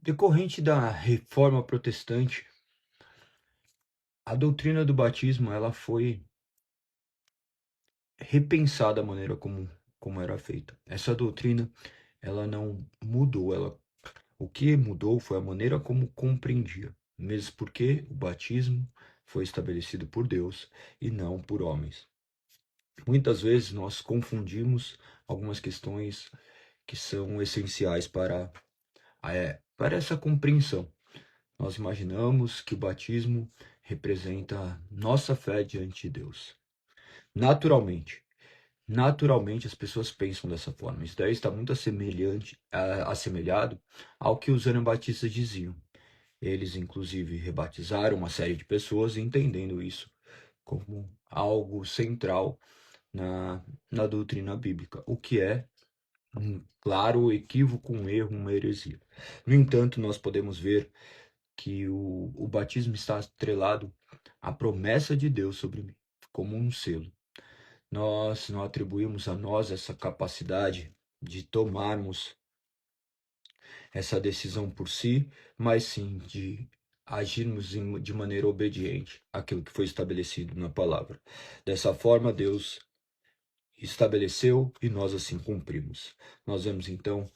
Decorrente da Reforma Protestante, a doutrina do batismo ela foi repensada a maneira como era feita. Essa doutrina ela não mudou, o que mudou foi a maneira como compreendia, mesmo porque o batismo foi estabelecido por Deus e não por homens. Muitas vezes nós confundimos algumas questões que são essenciais para essa compreensão. Nós imaginamos que o batismo representa nossa fé diante de Deus. Naturalmente, naturalmente as pessoas pensam dessa forma. Isso daí está muito assemelhado ao que os anabatistas diziam. Eles, inclusive, rebatizaram uma série de pessoas, entendendo isso como algo central na doutrina bíblica, o que é um claro equívoco, um erro, uma heresia. No entanto, nós podemos ver que o batismo está atrelado à promessa de Deus sobre mim, como um selo. Nós não atribuímos a nós essa capacidade de tomarmos essa decisão por si, mas sim de agirmos de maneira obediente àquilo que foi estabelecido na palavra. Dessa forma, Deus estabeleceu e nós assim cumprimos. Nós vemos então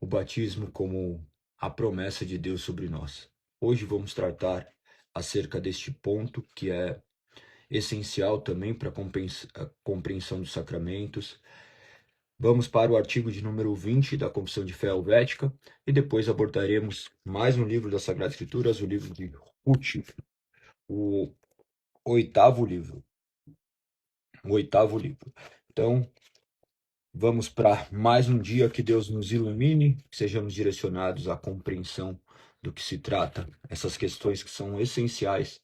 o batismo como a promessa de Deus sobre nós. Hoje vamos tratar acerca deste ponto que é essencial também para a compreensão dos sacramentos. Vamos para o artigo de número 20 da Confissão de Fé Helvética e depois abordaremos mais um livro das Sagradas Escrituras, o livro de Ruth, o oitavo livro. Então, vamos para mais um dia que Deus nos ilumine, que sejamos direcionados à compreensão do que se trata, essas questões que são essenciais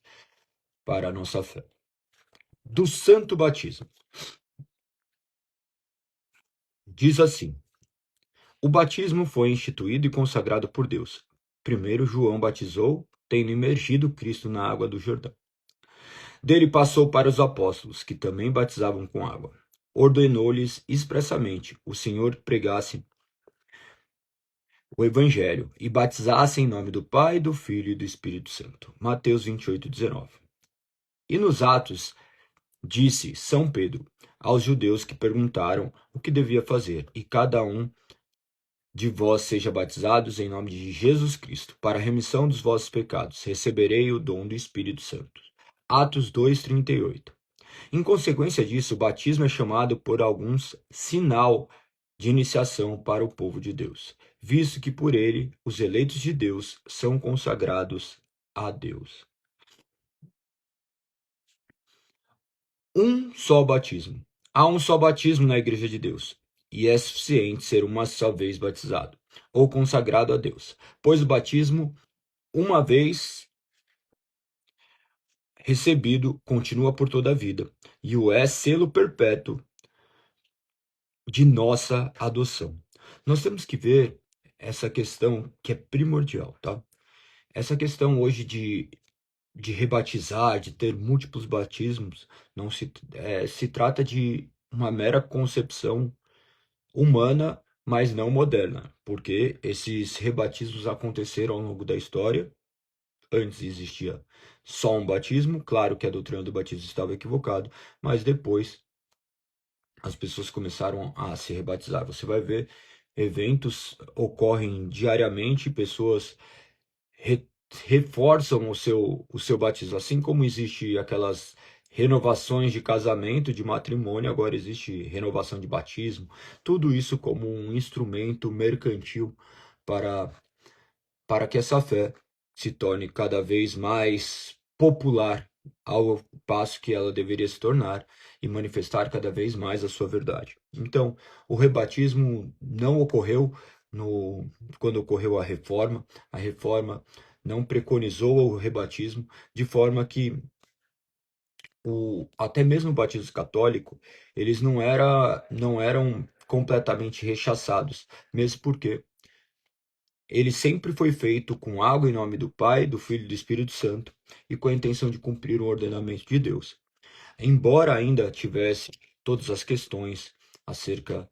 para a nossa fé. Do Santo Batismo. Diz assim: o batismo foi instituído e consagrado por Deus. Primeiro João batizou, tendo imergido Cristo na água do Jordão. Dele passou para os apóstolos, que também batizavam com água. Ordenou-lhes expressamente o Senhor pregasse o Evangelho e batizasse em nome do Pai, do Filho e do Espírito Santo. Mateus 28:19. E nos Atos disse São Pedro aos judeus que perguntaram o que devia fazer, e cada um de vós seja batizados em nome de Jesus Cristo, para a remissão dos vossos pecados. Receberei o dom do Espírito Santo. Atos 2:38. Em consequência disso, o batismo é chamado por alguns sinal de iniciação para o povo de Deus, visto que por ele os eleitos de Deus são consagrados a Deus. Um só batismo. Há um só batismo na Igreja de Deus, e é suficiente ser uma só vez batizado, ou consagrado a Deus, pois o batismo, uma vez recebido, continua por toda a vida, e o é selo perpétuo de nossa adoção. Nós temos que ver essa questão que é primordial, tá? Essa questão hoje de rebatizar, de ter múltiplos batismos, não se trata de uma mera concepção humana, mas não moderna, porque esses rebatismos aconteceram ao longo da história. Antes existia só um batismo, claro que a doutrina do batismo estava equivocada, mas depois as pessoas começaram a se rebatizar. Você vai ver eventos ocorrem diariamente, pessoas reforçam o seu batismo, assim como existe aquelas renovações de casamento, de matrimônio, agora existe renovação de batismo, tudo isso como um instrumento mercantil para, para que essa fé se torne cada vez mais popular, ao passo que ela deveria se tornar e manifestar cada vez mais a sua verdade. Então, o rebatismo não ocorreu quando ocorreu a reforma não preconizou o rebatismo, de forma que até mesmo o batismo católico, eles não eram completamente rechaçados, mesmo porque ele sempre foi feito com água em nome do Pai, do Filho e do Espírito Santo, e com a intenção de cumprir o ordenamento de Deus. Embora ainda tivesse todas as questões acerca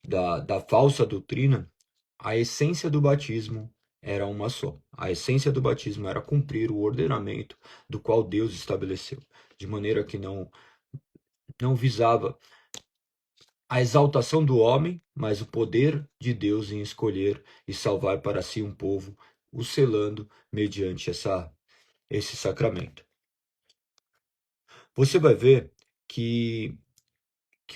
da falsa doutrina, a essência do batismo era uma só. A essência do batismo era cumprir o ordenamento do qual Deus estabeleceu, de maneira que não visava a exaltação do homem, mas o poder de Deus em escolher e salvar para si um povo, o selando mediante esse sacramento. Você vai ver que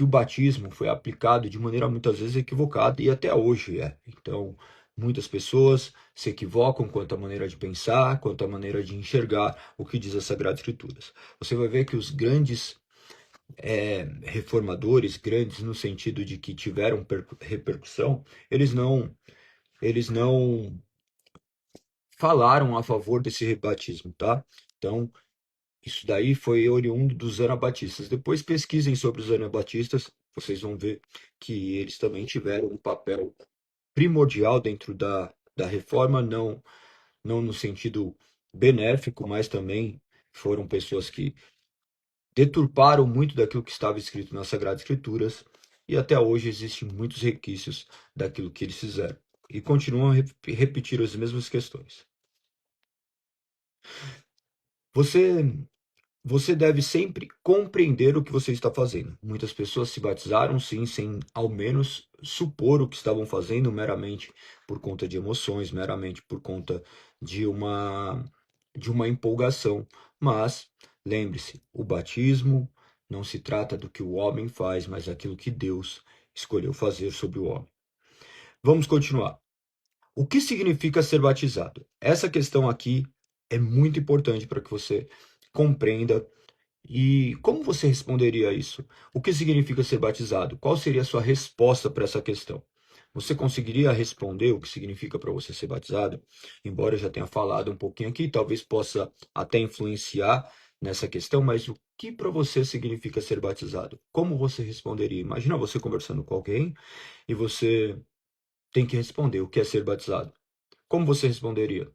o batismo foi aplicado de maneira muitas vezes equivocada e até hoje é. Então, muitas pessoas se equivocam quanto à maneira de pensar, quanto à maneira de enxergar o que diz as Sagradas Escrituras. Você vai ver que os grandes reformadores, grandes no sentido de que tiveram repercussão, eles não falaram a favor desse rebatismo, tá? Então, isso daí foi oriundo dos anabatistas. Depois pesquisem sobre os anabatistas, vocês vão ver que eles também tiveram um papel primordial dentro da reforma, não no sentido benéfico, mas também foram pessoas que deturparam muito daquilo que estava escrito nas Sagradas Escrituras e até hoje existem muitos requisitos daquilo que eles fizeram e continuam a repetir as mesmas questões. Você Você deve sempre compreender o que você está fazendo. Muitas pessoas se batizaram, sim, sem ao menos supor o que estavam fazendo, meramente por conta de emoções, meramente por conta de uma empolgação. Mas, lembre-se, o batismo não se trata do que o homem faz, mas daquilo que Deus escolheu fazer sobre o homem. Vamos continuar. O que significa ser batizado? Essa questão aqui é muito importante para que você compreenda. E como você responderia a isso? O que significa ser batizado? Qual seria a sua resposta para essa questão? Você conseguiria responder o que significa para você ser batizado? Embora eu já tenha falado um pouquinho aqui, talvez possa até influenciar nessa questão, mas o que para você significa ser batizado? Como você responderia? Imagina você conversando com alguém e você tem que responder o que é ser batizado. Como você responderia?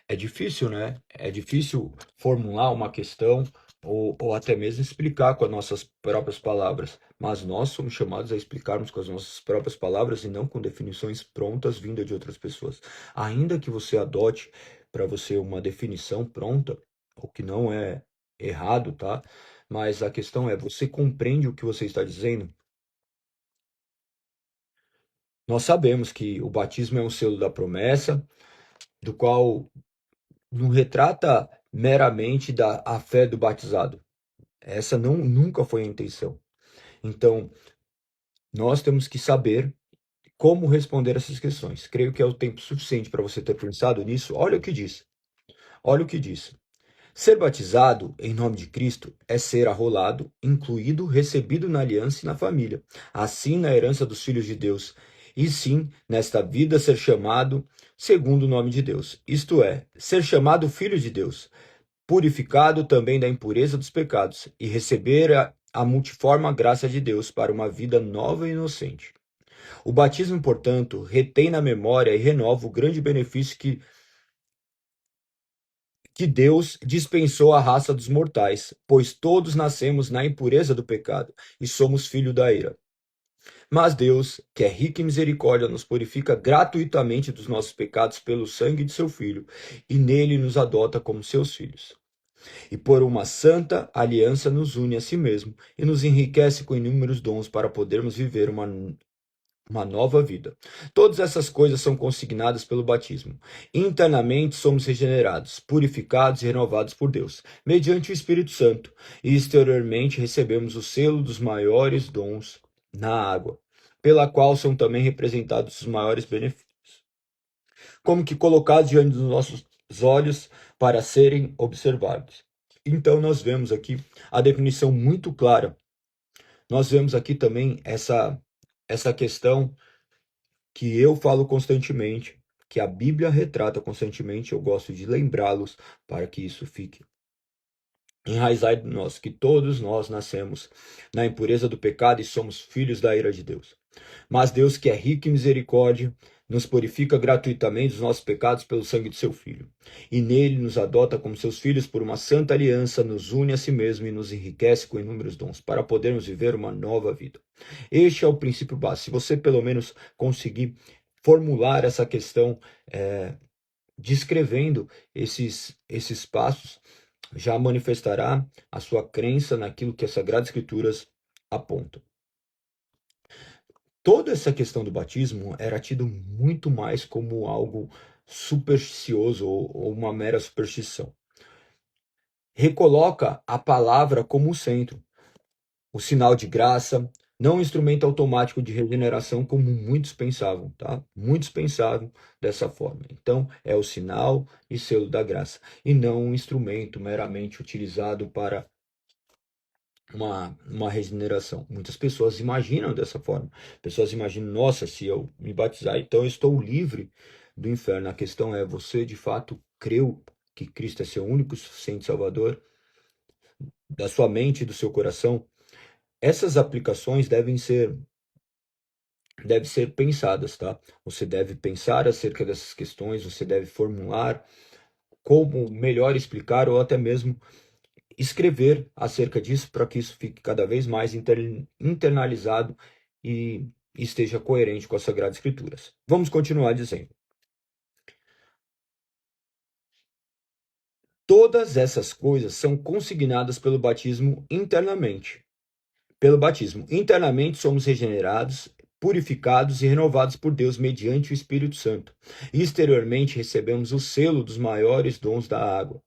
É difícil, né? É difícil formular uma questão ou até mesmo explicar com as nossas próprias palavras. Mas nós somos chamados a explicarmos com as nossas próprias palavras e não com definições prontas vindas de outras pessoas. Ainda que você adote para você uma definição pronta, o que não é errado, tá? Mas a questão é, você compreende o que você está dizendo? Nós sabemos que o batismo é um selo da promessa, do qual não retrata meramente a fé do batizado. Essa nunca foi a intenção. Então, nós temos que saber como responder essas questões. Creio que é o tempo suficiente para você ter pensado nisso. Olha o que diz. Olha o que diz. Ser batizado em nome de Cristo é ser arrolado, incluído, recebido na aliança e na família, assim na herança dos filhos de Deus, e sim, nesta vida, ser chamado segundo o nome de Deus, isto é, ser chamado filho de Deus, purificado também da impureza dos pecados, e receber a multiforme graça de Deus para uma vida nova e inocente. O batismo, portanto, retém na memória e renova o grande benefício que Deus dispensou à raça dos mortais, pois todos nascemos na impureza do pecado e somos filhos da ira. Mas Deus, que é rico em misericórdia, nos purifica gratuitamente dos nossos pecados pelo sangue de seu Filho, e nele nos adota como seus filhos. E por uma santa aliança nos une a si mesmo e nos enriquece com inúmeros dons para podermos viver uma nova vida. Todas essas coisas são consignadas pelo batismo. Internamente somos regenerados, purificados e renovados por Deus, mediante o Espírito Santo, e exteriormente recebemos o selo dos maiores dons na água, pela qual são também representados os maiores benefícios, como que colocados diante dos nossos olhos para serem observados. Então nós vemos aqui a definição muito clara. Nós vemos aqui também essa questão que eu falo constantemente, que a Bíblia retrata constantemente, eu gosto de lembrá-los para que isso fique enraizado em nós, que todos nós nascemos na impureza do pecado e somos filhos da ira de Deus. Mas Deus, que é rico em misericórdia, nos purifica gratuitamente dos nossos pecados pelo sangue de seu Filho. E nele nos adota como seus filhos por uma santa aliança, nos une a si mesmo e nos enriquece com inúmeros dons, para podermos viver uma nova vida. Este é o princípio básico. Se você pelo menos conseguir formular essa questão, descrevendo esses passos, já manifestará a sua crença naquilo que as Sagradas Escrituras apontam. Toda essa questão do batismo era tido muito mais como algo supersticioso ou uma mera superstição. Recoloca a palavra como o centro, o sinal de graça, não um instrumento automático de regeneração como muitos pensavam, tá? Muitos pensavam dessa forma. Então, é o sinal e selo da graça, e não um instrumento meramente utilizado para uma regeneração. Muitas pessoas imaginam dessa forma. Pessoas imaginam, nossa, se eu me batizar, então eu estou livre do inferno. A questão é, você de fato creu que Cristo é seu único e suficiente Salvador, da sua mente e do seu coração? Essas aplicações devem ser pensadas, tá? Você deve pensar acerca dessas questões, você deve formular como melhor explicar ou até mesmo escrever acerca disso para que isso fique cada vez mais internalizado e esteja coerente com as Sagradas Escrituras. Vamos continuar dizendo. Todas essas coisas são consignadas pelo batismo internamente. Pelo batismo, internamente somos regenerados, purificados e renovados por Deus mediante o Espírito Santo. E exteriormente recebemos o selo dos maiores dons da água,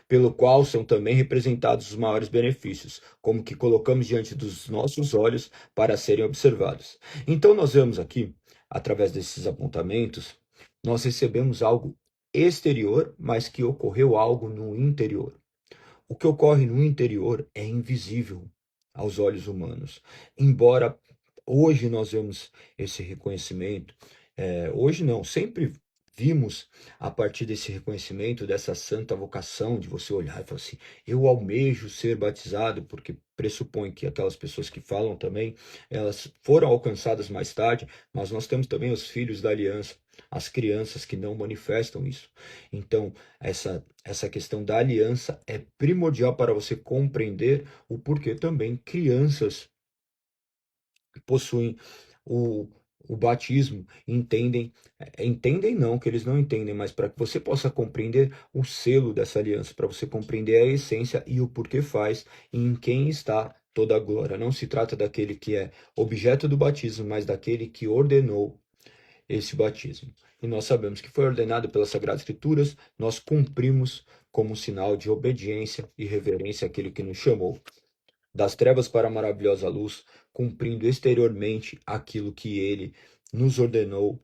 pelo qual são também representados os maiores benefícios, como que colocamos diante dos nossos olhos para serem observados. Então nós vemos aqui, através desses apontamentos, nós recebemos algo exterior, mas que ocorreu algo no interior. O que ocorre no interior é invisível aos olhos humanos. Embora hoje nós vemos esse reconhecimento, hoje não, sempre vimos a partir desse reconhecimento, dessa santa vocação de você olhar e falar assim, eu almejo ser batizado, porque pressupõe que aquelas pessoas que falam também, elas foram alcançadas mais tarde, mas nós temos também os filhos da aliança, as crianças que não manifestam isso. Então, essa questão da aliança é primordial para você compreender o porquê também crianças possuem o, o batismo, entendem não, que eles não entendem, mas para que você possa compreender o selo dessa aliança, para você compreender a essência e o porquê faz, e em quem está toda a glória. Não se trata daquele que é objeto do batismo, mas daquele que ordenou esse batismo. E nós sabemos que foi ordenado pelas Sagradas Escrituras, nós cumprimos como sinal de obediência e reverência àquele que nos chamou das trevas para a maravilhosa luz, cumprindo exteriormente aquilo que ele nos ordenou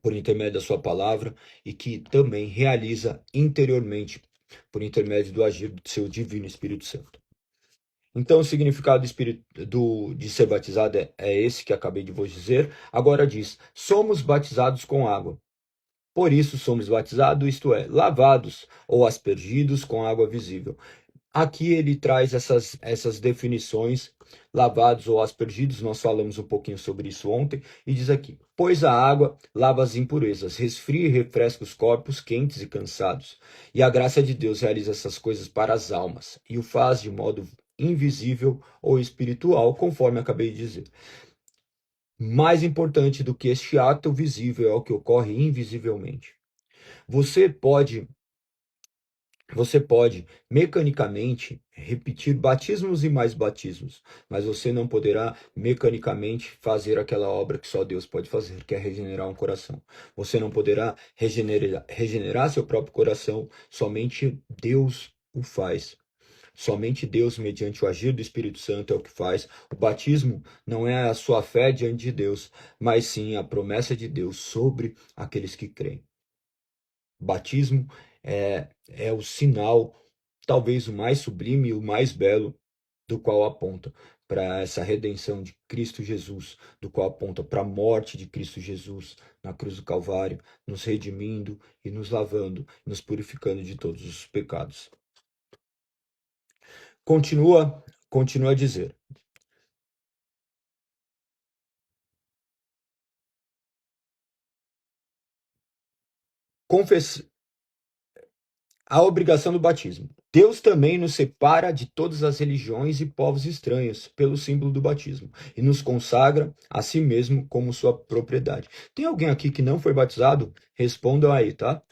por intermédio da sua palavra e que também realiza interiormente por intermédio do agir do seu divino Espírito Santo. Então, o significado de ser batizado é esse que acabei de vos dizer. Agora diz: somos batizados com água. Por isso somos batizados, isto é, lavados ou aspergidos com água visível. Aqui ele traz essas definições, lavados ou aspergidos, nós falamos um pouquinho sobre isso ontem, e diz aqui: pois a água lava as impurezas, resfria e refresca os corpos quentes e cansados. E a graça de Deus realiza essas coisas para as almas, e o faz de modo invisível ou espiritual, conforme acabei de dizer. Mais importante do que este ato visível é o que ocorre invisivelmente. Você pode mecanicamente repetir batismos e mais batismos, mas você não poderá mecanicamente fazer aquela obra que só Deus pode fazer, que é regenerar um coração. Você não poderá regenerar seu próprio coração, somente Deus o faz. Somente Deus, mediante o agir do Espírito Santo, é o que faz. O batismo não é a sua fé diante de Deus, mas sim a promessa de Deus sobre aqueles que creem. O batismo é o sinal, talvez o mais sublime e o mais belo, do qual aponta para essa redenção de Cristo Jesus, do qual aponta para a morte de Cristo Jesus na cruz do Calvário, nos redimindo e nos lavando, nos purificando de todos os pecados. Continua a dizer: a obrigação do batismo. Deus também nos separa de todas as religiões e povos estranhos pelo símbolo do batismo e nos consagra a si mesmo como sua propriedade. Tem alguém aqui que não foi batizado? Respondam aí, tá?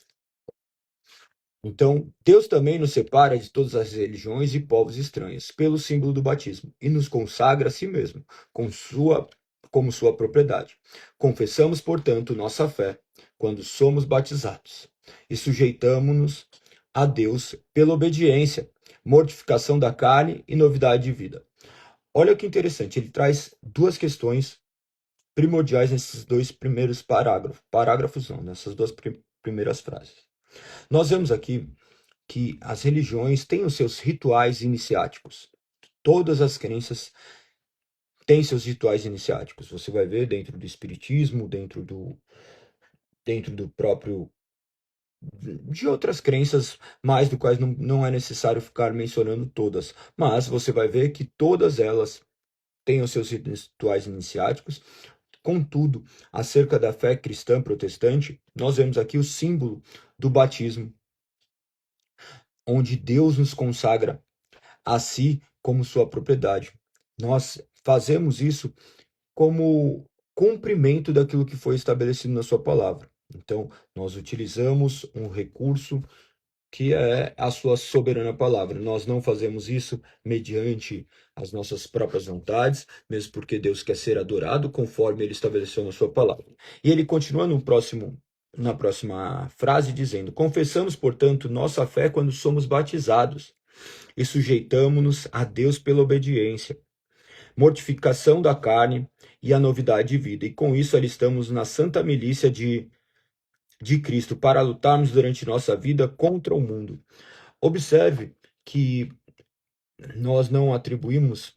Então, Deus também nos separa de todas as religiões e povos estranhos pelo símbolo do batismo e nos consagra a si mesmo como sua propriedade. Confessamos, portanto, nossa fé quando somos batizados e sujeitamos-nos a Deus pela obediência, mortificação da carne e novidade de vida. Olha que interessante, ele traz duas questões primordiais nesses dois primeiros parágrafos não, nessas duas primeiras frases. Nós vemos aqui que as religiões têm os seus rituais iniciáticos. Todas as crenças têm seus rituais iniciáticos. Você vai ver dentro do espiritismo, dentro do próprio de outras crenças, mais do quais não é necessário ficar mencionando todas, mas você vai ver que todas elas têm os seus rituais iniciáticos. Contudo, acerca da fé cristã protestante, nós vemos aqui o símbolo do batismo, onde Deus nos consagra a si como sua propriedade. Nós fazemos isso como cumprimento daquilo que foi estabelecido na sua palavra. Então, nós utilizamos um recurso que é a sua soberana palavra. Nós não fazemos isso mediante as nossas próprias vontades, mesmo porque Deus quer ser adorado conforme ele estabeleceu na sua palavra. E ele continua na próxima frase dizendo: confessamos, portanto, nossa fé quando somos batizados e sujeitamo-nos a Deus pela obediência, mortificação da carne e a novidade de vida. E com isso alistamos na santa milícia de Cristo para lutarmos durante nossa vida contra o mundo. Observe que nós não atribuímos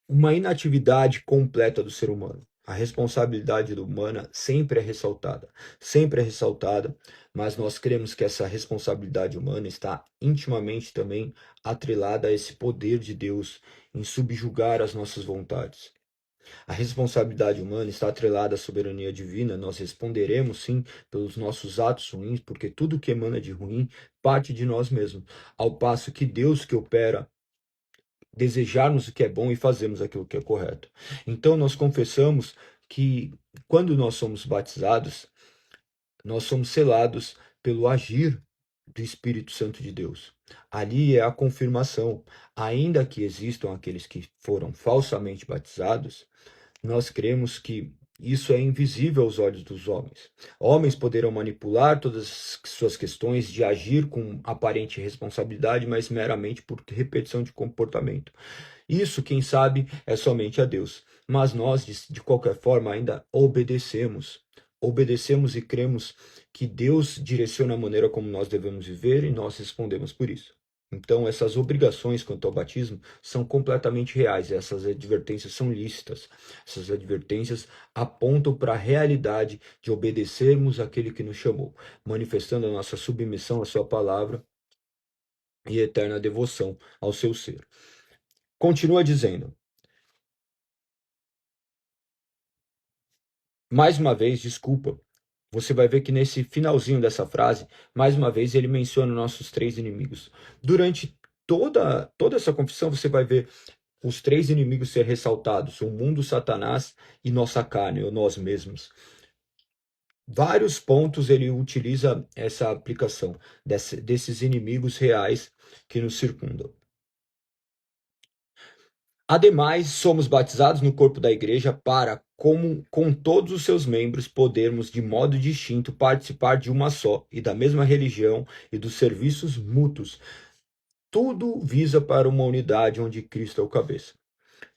uma inatividade completa do ser humano. A responsabilidade humana sempre é ressaltada, mas nós cremos que essa responsabilidade humana está intimamente também atrelada a esse poder de Deus em subjugar as nossas vontades. A responsabilidade humana está atrelada à soberania divina. Nós responderemos sim pelos nossos atos ruins, porque tudo que emana de ruim parte de nós mesmos, ao passo que Deus que opera desejarmos o que é bom e fazermos aquilo que é correto. Então nós confessamos que quando nós somos batizados, nós somos selados pelo agir do Espírito Santo de Deus. Ali é a confirmação. Ainda que existam aqueles que foram falsamente batizados, nós cremos que isso é invisível aos olhos dos homens. Homens poderão manipular todas as suas questões de agir com aparente responsabilidade, mas meramente por repetição de comportamento. Isso, quem sabe, é somente a Deus. Mas nós, de qualquer forma, ainda obedecemos. Obedecemos e cremos que Deus direciona a maneira como nós devemos viver e nós respondemos por isso. Então, essas obrigações quanto ao batismo são completamente reais, essas advertências são lícitas. Essas advertências apontam para a realidade de obedecermos aquele que nos chamou, manifestando a nossa submissão à sua palavra e eterna devoção ao seu ser. Continua dizendo, mais uma vez, desculpa, você vai ver que nesse finalzinho dessa frase, mais uma vez ele menciona nossos três inimigos. Durante toda essa confissão, você vai ver os três inimigos ser ressaltados: o mundo, Satanás e nossa carne, ou nós mesmos. Vários pontos ele utiliza essa aplicação desses inimigos reais que nos circundam. Ademais, somos batizados no corpo da igreja para, como com todos os seus membros, podermos de modo distinto participar de uma só e da mesma religião e dos serviços mútuos. Tudo visa para uma unidade onde Cristo é o cabeça.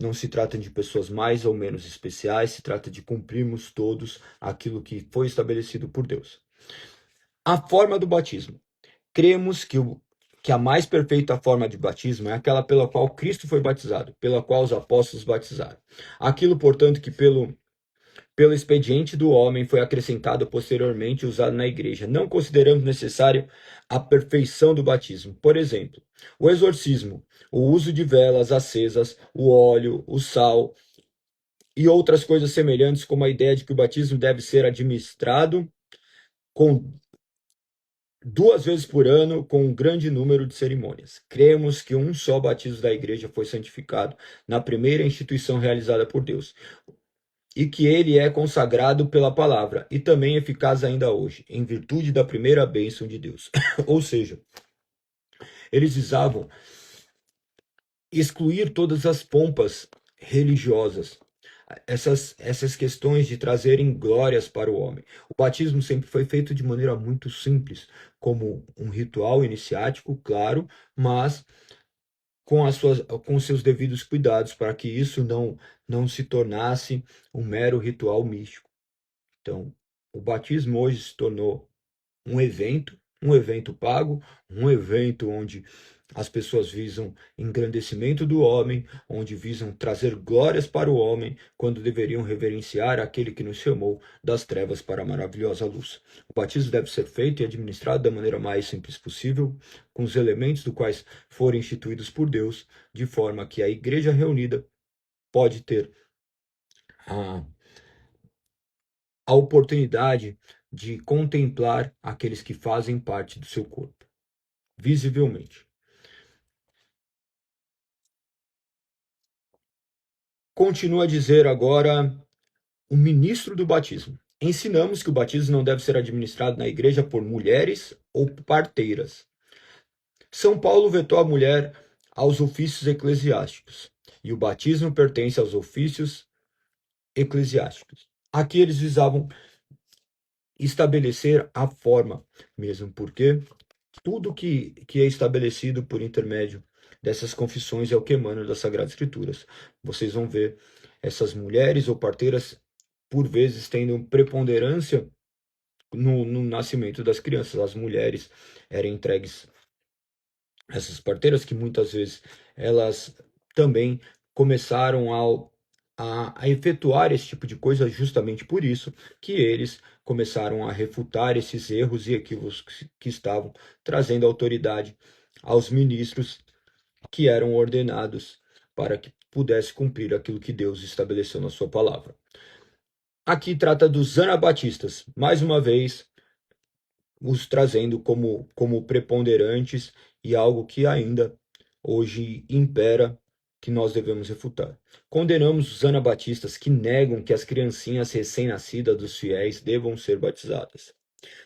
Não se trata de pessoas mais ou menos especiais, se trata de cumprirmos todos aquilo que foi estabelecido por Deus. A forma do batismo. Cremos que a mais perfeita forma de batismo é aquela pela qual Cristo foi batizado, pela qual os apóstolos batizaram. Aquilo, portanto, que pelo expediente do homem foi acrescentado posteriormente e usado na igreja. Não consideramos necessário a perfeição do batismo. Por exemplo, o exorcismo, o uso de velas acesas, o óleo, o sal e outras coisas semelhantes, como a ideia de que o batismo deve ser administrado com 2 vezes por ano, com um grande número de cerimônias. Cremos que um só batismo da igreja foi santificado na primeira instituição realizada por Deus, e que ele é consagrado pela palavra, e também eficaz ainda hoje, em virtude da primeira bênção de Deus. Ou seja, eles visavam excluir todas as pompas religiosas, essas questões de trazerem glórias para o homem. O batismo sempre foi feito de maneira muito simples, como um ritual iniciático, claro, mas com seus devidos cuidados, para que isso não se tornasse um mero ritual místico. Então, o batismo hoje se tornou um evento pago, um evento onde as pessoas visam engrandecimento do homem, onde visam trazer glórias para o homem, quando deveriam reverenciar aquele que nos chamou das trevas para a maravilhosa luz. O batismo deve ser feito e administrado da maneira mais simples possível, com os elementos do quais forem instituídos por Deus, de forma que a igreja reunida pode ter a, a oportunidade de contemplar aqueles que fazem parte do seu corpo, visivelmente. Continua a dizer agora o ministro do batismo. Ensinamos que o batismo não deve ser administrado na igreja por mulheres ou parteiras. São Paulo vetou a mulher aos ofícios eclesiásticos, e o batismo pertence aos ofícios eclesiásticos. Aqui eles visavam estabelecer a forma, mesmo porque tudo que é estabelecido por intermédio dessas confissões é o que emana das Sagradas Escrituras. Vocês vão ver essas mulheres ou parteiras, por vezes, tendo preponderância no nascimento das crianças. As mulheres eram entregues, essas parteiras, que muitas vezes elas também começaram a efetuar esse tipo de coisa justamente por isso que eles começaram a refutar esses erros e equívocos que estavam trazendo autoridade aos ministros que eram ordenados para que pudesse cumprir aquilo que Deus estabeleceu na sua palavra. Aqui trata dos anabatistas, mais uma vez, os trazendo como preponderantes e algo que ainda hoje impera, que nós devemos refutar. Condenamos os anabatistas que negam que as criancinhas recém-nascidas dos fiéis devam ser batizadas.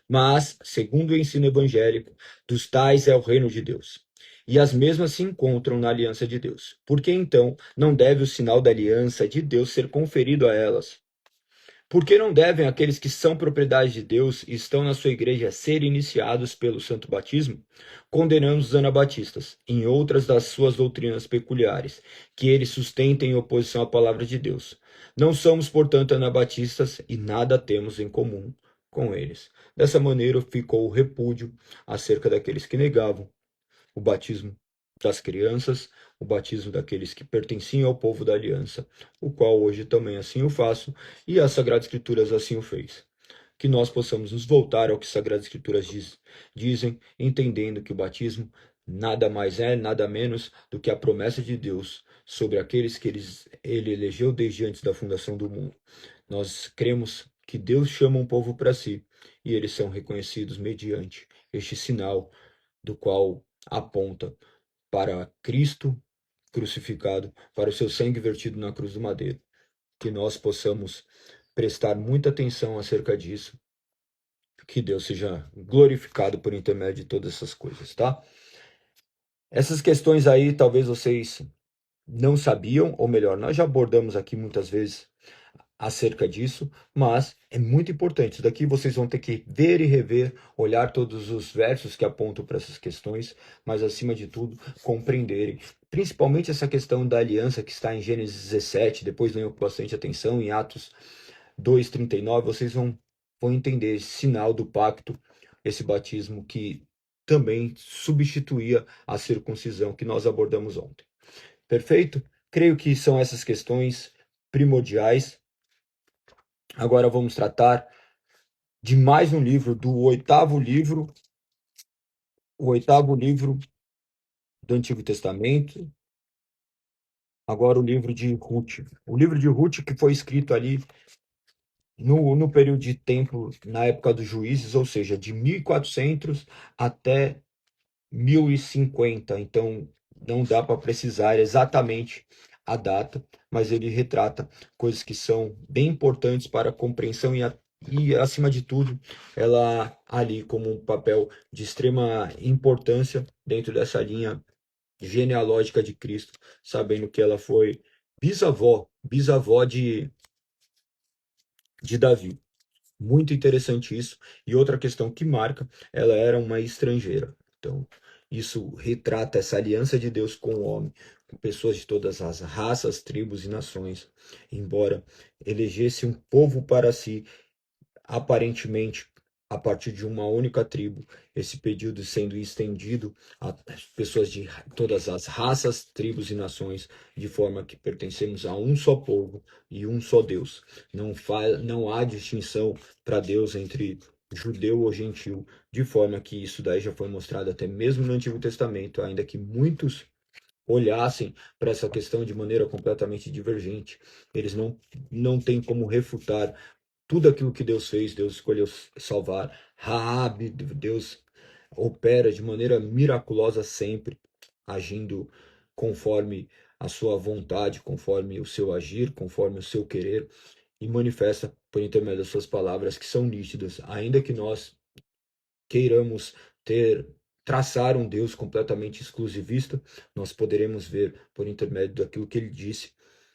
Mas, segundo o ensino evangélico, dos tais é o reino de Deus. E as mesmas se encontram na aliança de Deus. Por que então não deve o sinal da aliança de Deus ser conferido a elas? Por que não devem aqueles que são propriedade de Deus e estão na sua igreja ser iniciados pelo santo batismo? Condenamos os anabatistas, em outras das suas doutrinas peculiares, que eles sustentem em oposição à palavra de Deus. Não somos, portanto, anabatistas e nada temos em comum com eles. Dessa maneira ficou o repúdio acerca daqueles que negavam o batismo das crianças, o batismo daqueles que pertenciam ao povo da aliança, o qual hoje também assim o faço, e as Sagradas Escrituras assim o fez. Que nós possamos nos voltar ao que as Sagradas Escrituras dizem, entendendo que o batismo nada mais é, nada menos do que a promessa de Deus sobre aqueles que ele elegeu desde antes da fundação do mundo. Nós cremos que Deus chama um povo para si, e eles são reconhecidos mediante este sinal, do qual aponta para Cristo crucificado, para o seu sangue vertido na cruz do madeiro. Que nós possamos prestar muita atenção acerca disso. Que Deus seja glorificado por intermédio de todas essas coisas, tá? Essas questões aí talvez vocês não sabiam, ou melhor, nós já abordamos aqui muitas vezes acerca disso, mas é muito importante. Daqui vocês vão ter que ver e rever, olhar todos os versos que apontam para essas questões, mas acima de tudo, compreenderem. Principalmente essa questão da aliança que está em Gênesis 17, depois leiam com bastante atenção, em Atos 2:39, vocês vão entender esse sinal do pacto, esse batismo que também substituía a circuncisão que nós abordamos ontem. Perfeito? Creio que são essas questões primordiais. Agora vamos tratar de mais um livro, o oitavo livro do Antigo Testamento. Agora o livro de Ruth. O livro de Ruth, que foi escrito ali no período de tempo, na época dos juízes, ou seja, de 1400 até 1050. Então, não dá para precisar exatamente a data, mas ele retrata coisas que são bem importantes para a compreensão e, acima de tudo, ela ali como um papel de extrema importância dentro dessa linha genealógica de Cristo, sabendo que ela foi bisavó de Davi. Muito interessante isso. E outra questão que marca, ela era uma estrangeira. Então, isso retrata essa aliança de Deus com o homem, com pessoas de todas as raças, tribos e nações, embora elegesse um povo para si, aparentemente a partir de uma única tribo, esse período sendo estendido a pessoas de todas as raças, tribos e nações, de forma que pertencemos a um só povo e um só Deus. Não há distinção para Deus entre judeu ou gentil, de forma que isso daí já foi mostrado até mesmo no Antigo Testamento, ainda que muitos olhassem para essa questão de maneira completamente divergente. Eles não têm como refutar tudo aquilo que Deus fez. Deus escolheu salvar Raabe. Deus opera de maneira miraculosa sempre, agindo conforme a sua vontade, conforme o seu agir, conforme o seu querer, e manifesta por intermédio das suas palavras que são nítidas, ainda que nós queiramos traçar um Deus completamente exclusivista, nós poderemos ver por intermédio daquilo que ele disse,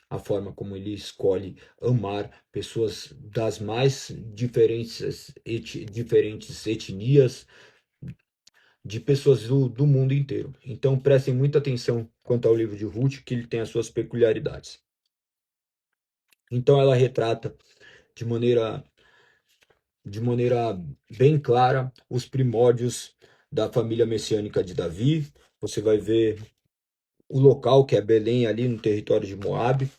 a forma como ele escolhe amar pessoas das mais diferentes etnias, de pessoas do mundo inteiro. Então prestem muita atenção quanto ao livro de Ruth, que ele tem as suas peculiaridades. Então ela retrata de maneira bem clara os primórdios da família messiânica de Davi. Você vai ver o local que é Belém, ali no território de Moabe.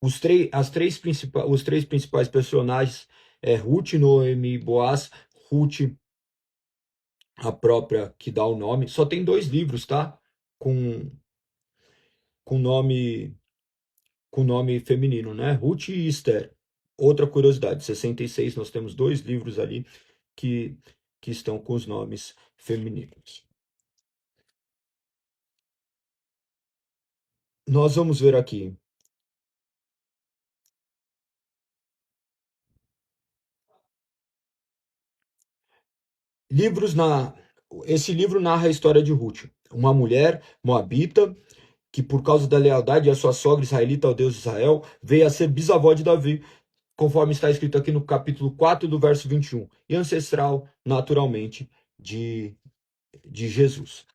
Os três principais personagens é Ruth, Noemi e Boaz. Ruth, a própria que dá o nome. Só tem 2 livros, tá? Com, com nome com nome feminino, né? Ruth e Esther. Outra curiosidade, 66 nós temos 2 livros ali que, que estão com os nomes femininos. Nós vamos ver aqui. Livros na. Esse livro narra a história de Ruth, uma mulher moabita que, por causa da lealdade à sua sogra israelita ao Deus de Israel, veio a ser bisavó de Davi, conforme está escrito aqui no capítulo 4 do verso 21, e ancestral, naturalmente, de Jesus.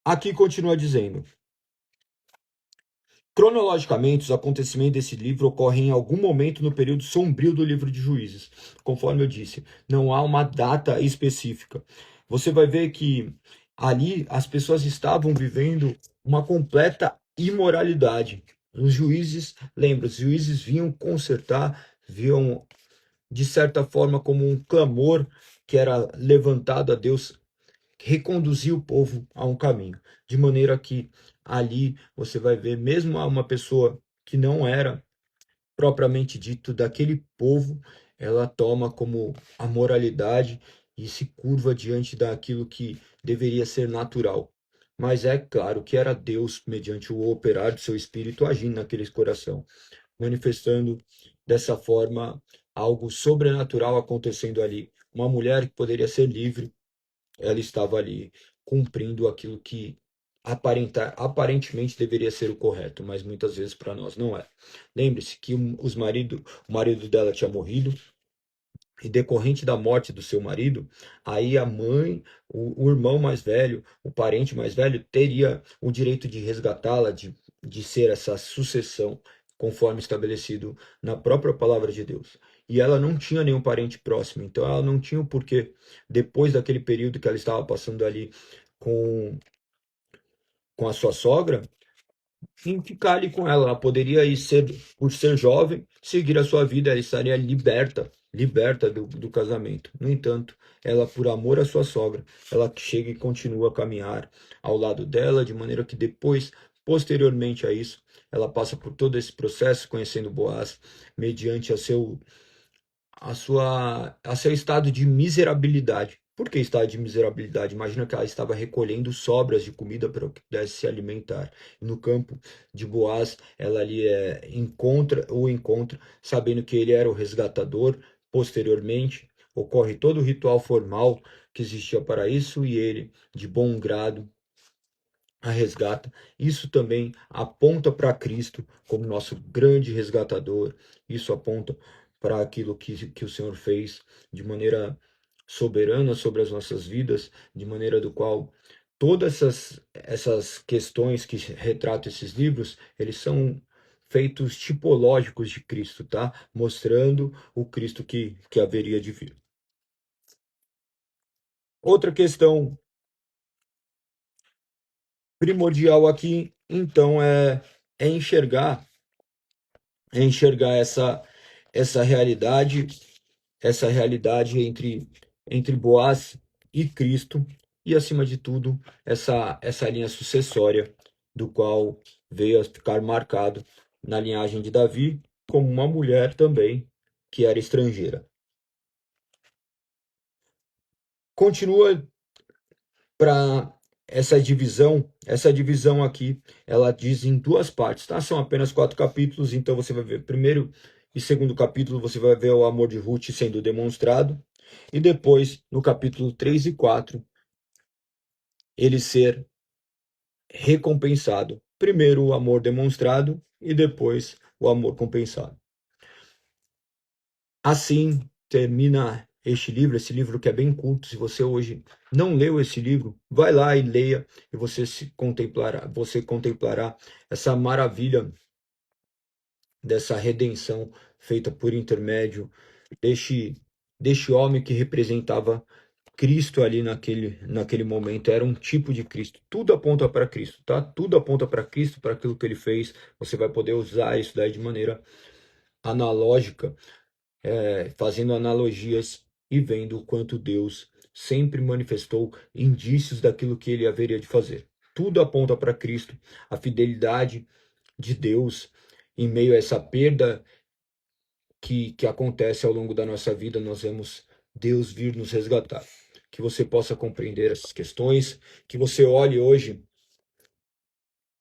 Aqui continua dizendo: cronologicamente, os acontecimentos desse livro ocorrem em algum momento no período sombrio do livro de Juízes. Conforme eu disse, não há uma data específica. Você vai ver que ali as pessoas estavam vivendo uma completa imoralidade. Os juízes, lembra, os juízes vinham consertar, viam de certa forma como um clamor que era levantado a Deus, reconduzir o povo a um caminho, de maneira que ali você vai ver mesmo uma pessoa que não era propriamente dito daquele povo, ela toma como a moralidade e se curva diante daquilo que deveria ser natural. Mas é claro que era Deus, mediante o operar do seu espírito, agindo naquele coração, manifestando dessa forma algo sobrenatural acontecendo ali. Uma mulher que poderia ser livre, ela estava ali cumprindo aquilo que aparentemente deveria ser o correto, mas muitas vezes para nós não é. Lembre-se que o marido dela tinha morrido, e decorrente da morte do seu marido, aí a mãe, o irmão mais velho, o parente mais velho, teria o direito de resgatá-la, de ser essa sucessão, conforme estabelecido na própria palavra de Deus. E ela não tinha nenhum parente próximo, então ela não tinha o porquê, depois daquele período que ela estava passando ali com, com a sua sogra, em ficar ali com ela. Ela poderia ir ser, por ser jovem, seguir a sua vida, ela estaria liberta do casamento. No entanto, ela, por amor à sua sogra, ela chega e continua a caminhar ao lado dela, de maneira que depois, posteriormente a isso, ela passa por todo esse processo, conhecendo Boaz, mediante a seu estado de miserabilidade. Por que estado de miserabilidade? Imagina que ela estava recolhendo sobras de comida para que pudesse se alimentar. No campo de Boaz, ela ali encontra, sabendo que ele era o resgatador. Posteriormente, ocorre todo o ritual formal que existia para isso e ele, de bom grado, a resgata. Isso também aponta para Cristo como nosso grande resgatador. Isso aponta para aquilo que o Senhor fez de maneira soberana sobre as nossas vidas, de maneira do qual todas essas questões que retratam esses livros, eles são feitos tipológicos de Cristo, tá? Mostrando o Cristo que haveria de vir. Outra questão primordial aqui, então, é enxergar essa realidade, entre Boaz e Cristo, e acima de tudo, essa linha sucessória, do qual veio a ficar marcado na linhagem de Davi, como uma mulher também que era estrangeira. Continua para essa divisão aqui, ela diz em duas partes, tá? São apenas 4 capítulos, então você vai ver primeiro e segundo capítulo, você vai ver o amor de Ruth sendo demonstrado, e depois, no capítulo 3 e 4, ele ser recompensado. Primeiro o amor demonstrado e depois o amor compensado. Assim termina esse livro que é bem curto. Se você hoje não leu esse livro, vai lá e leia, e você contemplará essa maravilha dessa redenção feita por intermédio deste homem que representava Cristo ali naquele momento. Era um tipo de Cristo. Tudo aponta para Cristo, tá? Tudo aponta para Cristo, para aquilo que ele fez. Você vai poder usar isso daí de maneira analógica, fazendo analogias e vendo o quanto Deus sempre manifestou indícios daquilo que ele haveria de fazer. Tudo aponta para Cristo, a fidelidade de Deus em meio a essa perda que acontece ao longo da nossa vida. Nós vemos Deus vir nos resgatar. Que você possa compreender essas questões, que você olhe hoje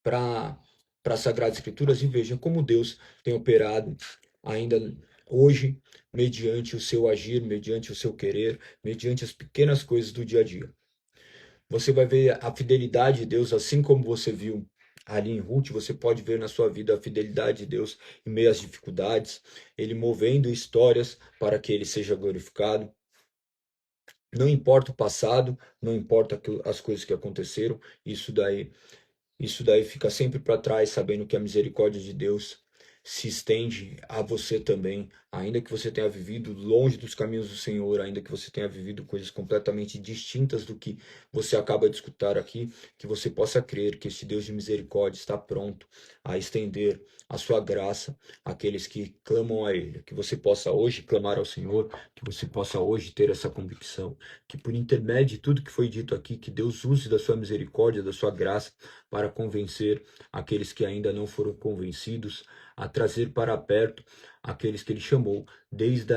para as Sagradas Escrituras e veja como Deus tem operado ainda hoje, mediante o seu agir, mediante o seu querer, mediante as pequenas coisas do dia a dia. Você vai ver a fidelidade de Deus, assim como você viu ali em Ruth, você pode ver na sua vida a fidelidade de Deus em meio às dificuldades, ele movendo histórias para que ele seja glorificado. Não importa o passado, não importa as coisas que aconteceram, isso daí fica sempre para trás, sabendo que a misericórdia de Deus se estende a você também, ainda que você tenha vivido longe dos caminhos do Senhor, ainda que você tenha vivido coisas completamente distintas do que você acaba de escutar aqui, que você possa crer que esse Deus de misericórdia está pronto a estender a sua graça àqueles que clamam a Ele, que você possa hoje clamar ao Senhor, que você possa hoje ter essa convicção, que por intermédio de tudo que foi dito aqui, que Deus use da sua misericórdia, da sua graça, para convencer aqueles que ainda não foram convencidos, a trazer para perto aqueles que ele chamou desde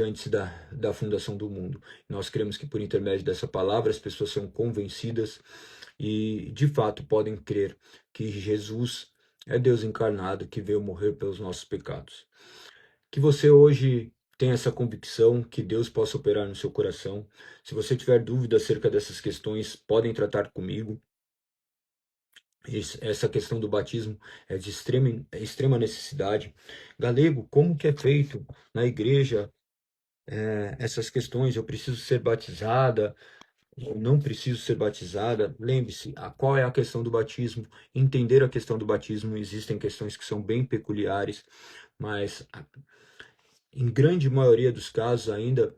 antes da fundação do mundo. Nós cremos que por intermédio dessa palavra as pessoas são convencidas e de fato podem crer que Jesus é Deus encarnado que veio morrer pelos nossos pecados. Que você hoje tenha essa convicção, que Deus possa operar no seu coração. Se você tiver dúvida acerca dessas questões, podem tratar comigo. Essa questão do batismo é de extrema necessidade. Galego, como que é feito na igreja essas questões? Eu preciso ser batizada? Eu não preciso ser batizada? Lembre-se, qual é a questão do batismo? Entender a questão do batismo. Existem questões que são bem peculiares, mas em grande maioria dos casos ainda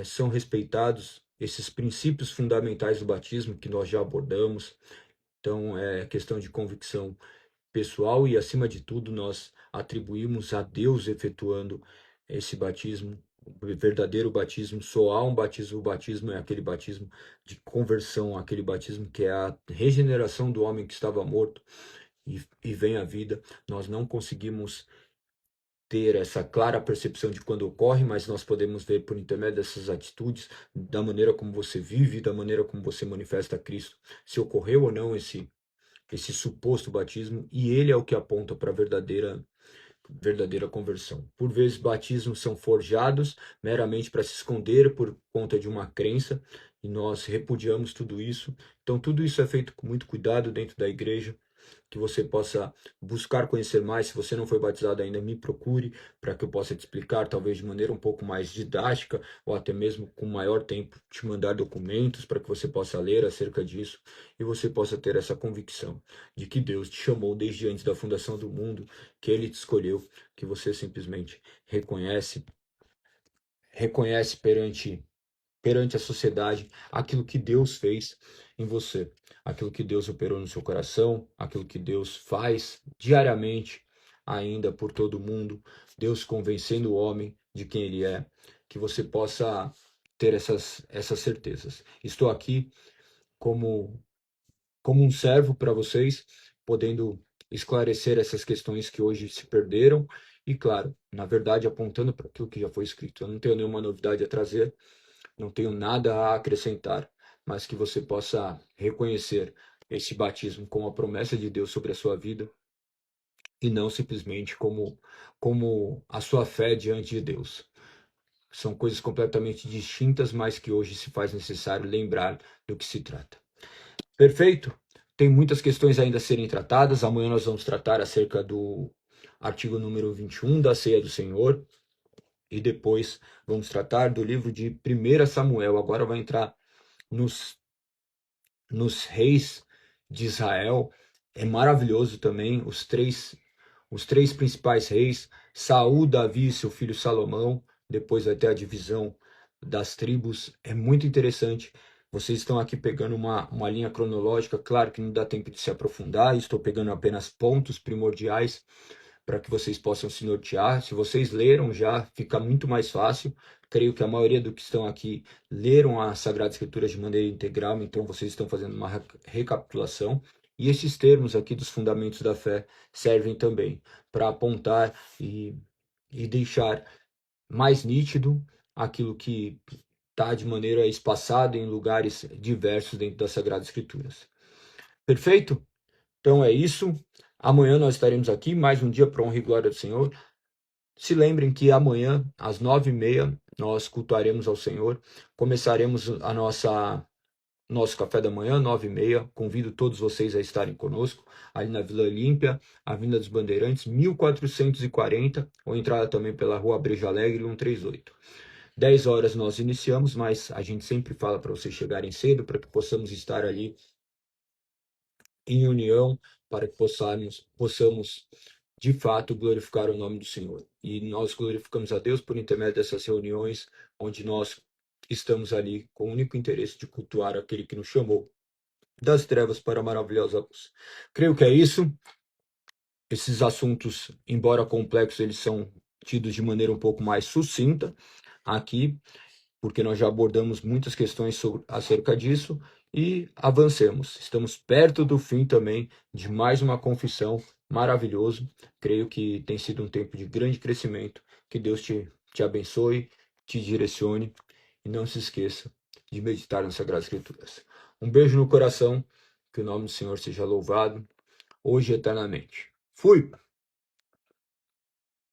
são respeitados esses princípios fundamentais do batismo que nós já abordamos. Então, é questão de convicção pessoal e, acima de tudo, nós atribuímos a Deus efetuando esse batismo, o verdadeiro batismo. Só há um batismo, o batismo é aquele batismo de conversão, aquele batismo que é a regeneração do homem que estava morto. e vem a vida. Nós não conseguimos ter essa clara percepção de quando ocorre, mas nós podemos ver por intermédio dessas atitudes, da maneira como você vive, da maneira como você manifesta Cristo, se ocorreu ou não esse suposto batismo, e ele é o que aponta para a verdadeira conversão. Por vezes, batismos são forjados meramente para se esconder por conta de uma crença, e nós repudiamos tudo isso. Então, tudo isso é feito com muito cuidado dentro da igreja, que você possa buscar conhecer mais. Se você não foi batizado ainda, me procure para que eu possa te explicar, talvez de maneira um pouco mais didática, ou até mesmo com maior tempo, te mandar documentos para que você possa ler acerca disso e você possa ter essa convicção de que Deus te chamou desde antes da fundação do mundo, que Ele te escolheu, que você simplesmente reconhece perante a sociedade aquilo que Deus fez em você, aquilo que Deus operou no seu coração, aquilo que Deus faz diariamente ainda por todo mundo, Deus convencendo o homem de quem ele é, que você possa ter essas certezas. Estou aqui como um servo para vocês, podendo esclarecer essas questões que hoje se perderam e, claro, na verdade, apontando para aquilo que já foi escrito. Eu não tenho nenhuma novidade a trazer, não tenho nada a acrescentar, mas que você possa reconhecer esse batismo como a promessa de Deus sobre a sua vida e não simplesmente como a sua fé diante de Deus. São coisas completamente distintas, mas que hoje se faz necessário lembrar do que se trata. Perfeito? Tem muitas questões ainda a serem tratadas. Amanhã nós vamos tratar acerca do artigo número 21 da Ceia do Senhor. E depois vamos tratar do livro de 1 Samuel. Agora vai entrar nos reis de Israel. É maravilhoso também os três principais reis, Saul, Davi e seu filho Salomão. Depois vai ter a divisão das tribos. É muito interessante. Vocês estão aqui pegando uma linha cronológica. Claro que não dá tempo de se aprofundar. Estou pegando apenas pontos primordiais para que vocês possam se nortear. Se vocês leram já, fica muito mais fácil. Creio que a maioria do que estão aqui leram a Sagrada Escritura de maneira integral, então vocês estão fazendo uma recapitulação. E esses termos aqui dos fundamentos da fé servem também para apontar e deixar mais nítido aquilo que está de maneira espaçada em lugares diversos dentro das Sagradas Escrituras. Perfeito? Então é isso. Amanhã nós estaremos aqui, mais um dia para honra e glória do Senhor. Se lembrem que amanhã, às 9h30, nós cultuaremos ao Senhor. Começaremos nosso café da manhã, 9h30. Convido todos vocês a estarem conosco, ali na Vila Olímpia, Avenida dos Bandeirantes, 1440, ou entrada também pela Rua Brejo Alegre, 138. 10 horas nós iniciamos, mas a gente sempre fala para vocês chegarem cedo, para que possamos estar ali em união, para que possamos de fato glorificar o nome do Senhor. E nós glorificamos a Deus por intermédio dessas reuniões, onde nós estamos ali com o único interesse de cultuar aquele que nos chamou das trevas para a maravilhosa luz. Creio que é isso. Esses assuntos, embora complexos, eles são tidos de maneira um pouco mais sucinta aqui, porque nós já abordamos muitas questões acerca disso, e avancemos. Estamos perto do fim também de mais uma confissão maravilhoso. Creio que tem sido um tempo de grande crescimento. Que Deus te abençoe, te direcione, e não se esqueça de meditar nas Sagradas Escrituras. Um beijo no coração, que o nome do Senhor seja louvado, hoje e eternamente. Fui!